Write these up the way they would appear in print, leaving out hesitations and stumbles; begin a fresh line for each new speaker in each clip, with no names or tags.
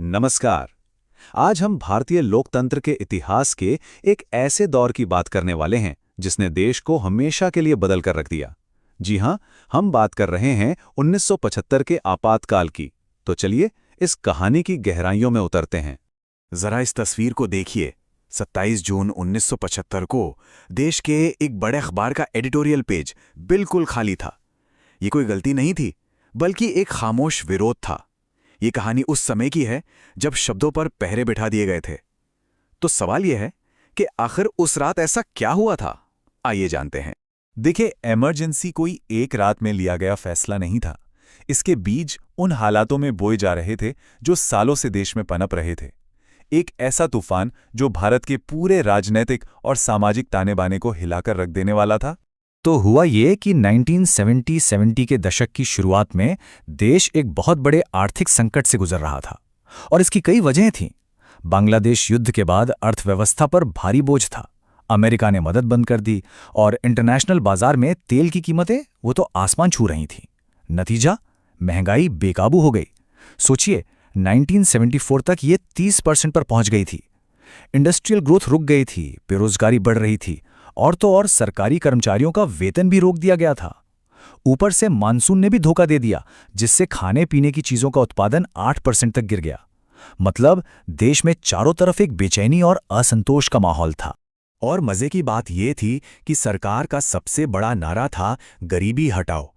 नमस्कार। आज हम भारतीय लोकतंत्र के इतिहास के एक ऐसे दौर की बात करने वाले हैं जिसने देश को हमेशा के लिए बदल कर रख दिया। जी हां, हम बात कर रहे हैं 1975 के आपातकाल की। तो चलिए इस कहानी की गहराइयों में उतरते हैं।
जरा इस तस्वीर को देखिए। 27 जून 1975 को देश के एक बड़े अखबार का एडिटोरियल पेज बिल्कुल खाली था। ये कोई गलती नहीं थी, बल्कि एक खामोश विरोध था। ये कहानी उस समय की है जब शब्दों पर पहरे बिठा दिए गए थे। तो सवाल यह है कि आखिर उस रात ऐसा क्या हुआ था? आइए जानते हैं।
देखिए, इमरजेंसी कोई एक रात में लिया गया फैसला नहीं था। इसके बीज उन हालातों में बोए जा रहे थे जो सालों से देश में पनप रहे थे। एक ऐसा तूफान जो भारत के पूरे राजनीतिक और सामाजिक ताने बाने को हिलाकर रख देने वाला था।
तो हुआ ये कि 1970 के दशक की शुरुआत में देश एक बहुत बड़े आर्थिक संकट से गुजर रहा था और इसकी कई वजहें थीं। बांग्लादेश युद्ध के बाद अर्थव्यवस्था पर भारी बोझ था। अमेरिका ने मदद बंद कर दी और इंटरनेशनल बाजार में तेल की कीमतें वो तो आसमान छू रही थीं। नतीजा, महंगाई बेकाबू हो गई। सोचिए, 1974 तक ये 30% पर पहुंच गई थी। इंडस्ट्रियल ग्रोथ रुक गई थी, बेरोजगारी बढ़ रही थी और तो और सरकारी कर्मचारियों का वेतन भी रोक दिया गया था। ऊपर से मानसून ने भी धोखा दे दिया, जिससे खाने पीने की चीजों का उत्पादन 8% तक गिर गया। मतलब देश में चारों तरफ एक बेचैनी और असंतोष का माहौल था।
और मजे की बात यह थी कि सरकार का सबसे बड़ा नारा था गरीबी हटाओ,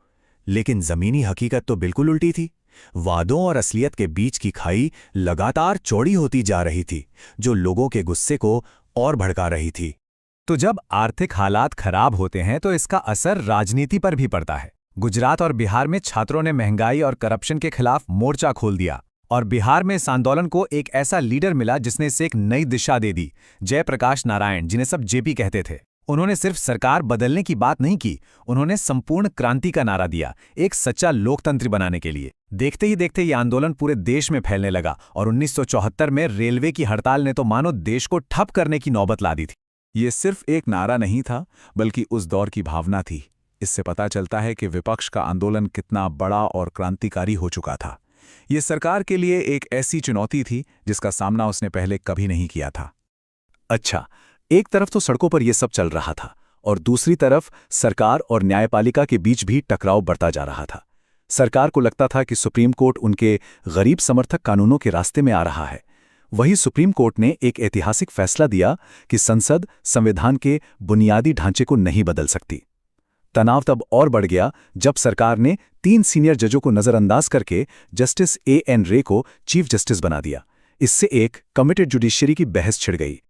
लेकिन जमीनी हकीकत तो बिल्कुल उल्टी थी। वादों और असलियत के बीच की खाई लगातार चौड़ी होती जा रही थी, जो लोगों के गुस्से को और भड़का रही थी।
तो जब आर्थिक हालात खराब होते हैं तो इसका असर राजनीति पर भी पड़ता है। गुजरात और बिहार में छात्रों ने महंगाई और करप्शन के खिलाफ मोर्चा खोल दिया और बिहार में इस आंदोलन को एक ऐसा लीडर मिला जिसने इसे एक नई दिशा दे दी, जयप्रकाश नारायण, जिन्हें सब जेपी कहते थे। उन्होंने सिर्फ सरकार बदलने की बात नहीं की, उन्होंने संपूर्ण क्रांति का नारा दिया, एक सच्चा लोकतंत्र बनाने के लिए। देखते ही देखते ये आंदोलन पूरे देश में फैलने लगा और 1974 में रेलवे की हड़ताल ने तो मानो देश को ठप करने की नौबत ला दी थी।
ये सिर्फ एक नारा नहीं था, बल्कि उस दौर की भावना थी। इससे पता चलता है कि विपक्ष का आंदोलन कितना बड़ा और क्रांतिकारी हो चुका था। ये सरकार के लिए एक ऐसी चुनौती थी जिसका सामना उसने पहले कभी नहीं किया था।
अच्छा, एक तरफ तो सड़कों पर यह सब चल रहा था और दूसरी तरफ सरकार और न्यायपालिका के बीच भी टकराव बढ़ता जा रहा था। सरकार को लगता था कि सुप्रीम कोर्ट उनके गरीब समर्थक कानूनों के रास्ते में आ रहा है। वही सुप्रीम कोर्ट ने एक ऐतिहासिक फैसला दिया कि संसद संविधान के बुनियादी ढांचे को नहीं बदल सकती। तनाव तब और बढ़ गया जब सरकार ने 3 सीनियर जजों को नजरअंदाज करके जस्टिस A.N. रे को चीफ जस्टिस बना दिया। इससे एक कमिटेड जुडिशरी की बहस छिड़ गई।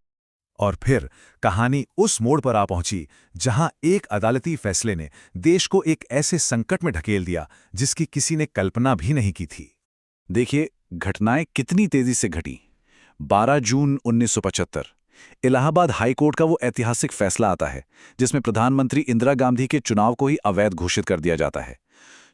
और फिर कहानी उस मोड़ पर आ पहुंची जहां एक अदालती फैसले ने देश को एक ऐसे संकट में ढकेल दिया जिसकी किसी ने कल्पना भी नहीं की थी। देखिए, घटनाएं कितनी तेजी से घटी। 12 जून 1975 इलाहाबाद हाई कोर्ट का वो ऐतिहासिक फैसला आता है जिसमें प्रधानमंत्री इंदिरा गांधी के चुनाव को ही अवैध घोषित कर दिया जाता है।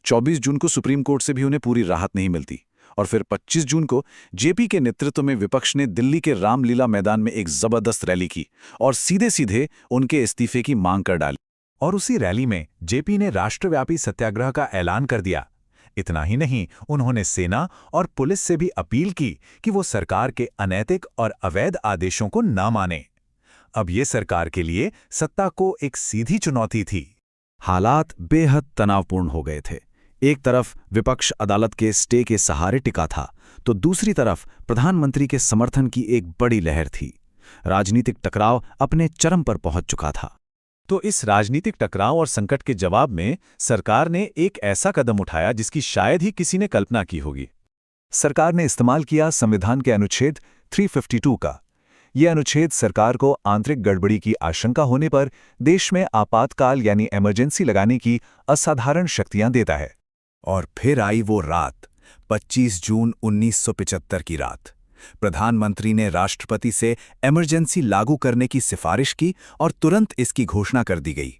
24 जून को सुप्रीम कोर्ट से भी उन्हें पूरी राहत नहीं मिलती और फिर 25 जून को जेपी के नेतृत्व में विपक्ष ने दिल्ली के रामलीला मैदान में एक जबरदस्त रैली की और सीधे सीधे उनके इस्तीफे की मांग कर डाली।
और उसी रैली में जेपी ने राष्ट्रव्यापी सत्याग्रह का ऐलान कर दिया। इतना ही नहीं, उन्होंने सेना और पुलिस से भी अपील की कि वो सरकार के अनैतिक और अवैध आदेशों को न माने। अब ये सरकार के लिए सत्ता को एक सीधी चुनौती थी।
हालात बेहद तनावपूर्ण हो गए थे। एक तरफ विपक्ष अदालत के स्टे के सहारे टिका था, तो दूसरी तरफ प्रधानमंत्री के समर्थन की एक बड़ी लहर थी। राजनीतिक टकराव अपने चरम पर पहुंच चुका था।
तो इस राजनीतिक टकराव और संकट के जवाब में सरकार ने एक ऐसा कदम उठाया जिसकी शायद ही किसी ने कल्पना की होगी। सरकार ने इस्तेमाल किया संविधान के अनुच्छेद 352 का। यह अनुच्छेद सरकार को आंतरिक गड़बड़ी की आशंका होने पर देश में आपातकाल यानी इमरजेंसी लगाने की असाधारण शक्तियां देता है।
और फिर आई वो रात, 25 जून 1975 की रात। प्रधानमंत्री ने राष्ट्रपति से इमरजेंसी लागू करने की सिफारिश की और तुरंत इसकी घोषणा कर दी गई।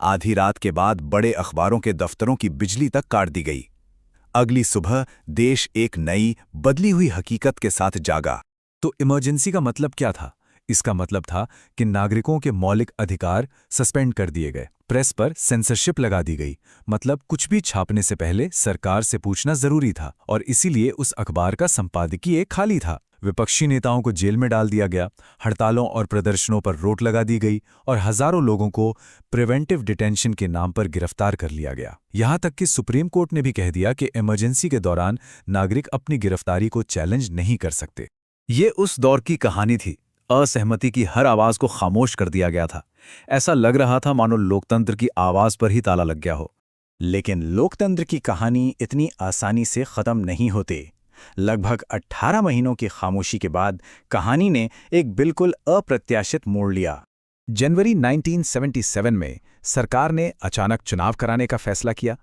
आधी रात के बाद बड़े अखबारों के दफ्तरों की बिजली तक काट दी गई। अगली सुबह देश एक नई बदली हुई हकीकत के साथ जागा।
तो इमरजेंसी का मतलब क्या था? इसका मतलब था कि नागरिकों के मौलिक अधिकार सस्पेंड कर दिए गए, प्रेस पर सेंसरशिप लगा दी गई, मतलब कुछ भी छापने से पहले सरकार से पूछना जरूरी था, और इसीलिए उस अखबार का संपादकीय खाली था। विपक्षी नेताओं को जेल में डाल दिया गया, हड़तालों और प्रदर्शनों पर रोक लगा दी गई और हजारों लोगों को प्रिवेंटिव डिटेंशन के नाम पर गिरफ्तार कर लिया गया। यहां तक कि सुप्रीम कोर्ट ने भी कह दिया कि इमरजेंसी के दौरान नागरिक अपनी गिरफ्तारी को चैलेंज नहीं कर सकते।
ये उस दौर की कहानी थी। असहमति की हर आवाज को खामोश कर दिया गया था। ऐसा लग रहा था मानो लोकतंत्र की आवाज पर ही ताला लग गया हो।
लेकिन लोकतंत्र की कहानी इतनी आसानी से खत्म नहीं होती। लगभग 18 महीनों की खामोशी के बाद कहानी ने एक बिल्कुल अप्रत्याशित मोड़ लिया। जनवरी 1977 में सरकार ने अचानक चुनाव कराने का फैसला किया।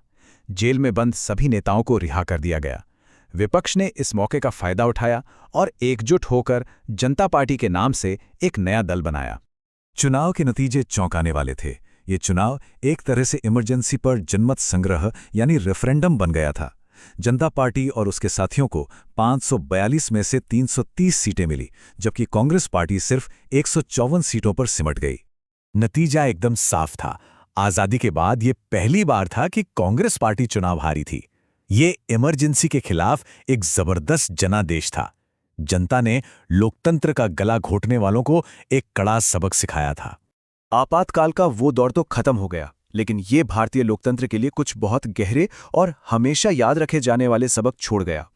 जेल में बंद सभी नेताओं को रिहा कर दिया गया। विपक्ष ने इस मौके का फायदा उठाया और एकजुट होकर जनता पार्टी के नाम से एक नया दल बनाया।
चुनाव के नतीजे चौंकाने वाले थे। ये चुनाव एक तरह से इमरजेंसी पर जनमत संग्रह यानी रेफरेंडम बन गया था। जनता पार्टी और उसके साथियों को 542 में से 330 सीटें मिली, जबकि कांग्रेस पार्टी सिर्फ 154 सीटों पर सिमट गई।
नतीजा एकदम साफ था। आजादी के बाद ये पहली बार था कि कांग्रेस पार्टी चुनाव हारी थी। ये इमरजेंसी के खिलाफ एक जबरदस्त जनादेश था। जनता ने लोकतंत्र का गला घोटने वालों को एक कड़ा सबक सिखाया था।
आपातकाल का वो दौर तो खत्म हो गया, लेकिन ये भारतीय लोकतंत्र के लिए कुछ बहुत गहरे और हमेशा याद रखे जाने वाले सबक छोड़ गया।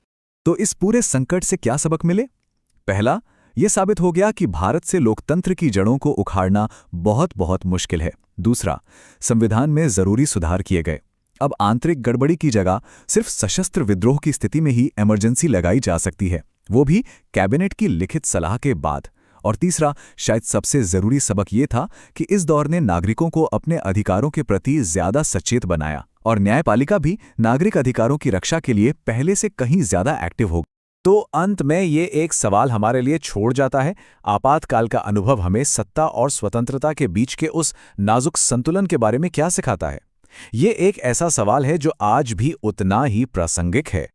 तो इस पूरे संकट से क्या सबक मिले? पहला, यह साबित हो गया कि भारत से लोकतंत्र की जड़ों को उखाड़ना बहुत बहुत मुश्किल है। दूसरा, संविधान में जरूरी सुधार किए गए। अब आंतरिक गड़बड़ी की जगह सिर्फ सशस्त्र विद्रोह की स्थिति में ही इमरजेंसी लगाई जा सकती है, वो भी कैबिनेट की लिखित सलाह के बाद। और तीसरा, शायद सबसे जरूरी सबक ये था कि इस दौर ने नागरिकों को अपने अधिकारों के प्रति ज्यादा सचेत बनाया और न्यायपालिका भी नागरिक अधिकारों की रक्षा के लिए पहले से कहीं ज्यादा एक्टिव हो। तो अंत में ये एक सवाल हमारे लिए छोड़ जाता है, आपातकाल का अनुभव हमें सत्ता और स्वतंत्रता के बीच के उस नाजुक संतुलन के बारे में क्या सिखाता है? ये एक ऐसा सवाल है जो आज भी उतना ही प्रासंगिक है।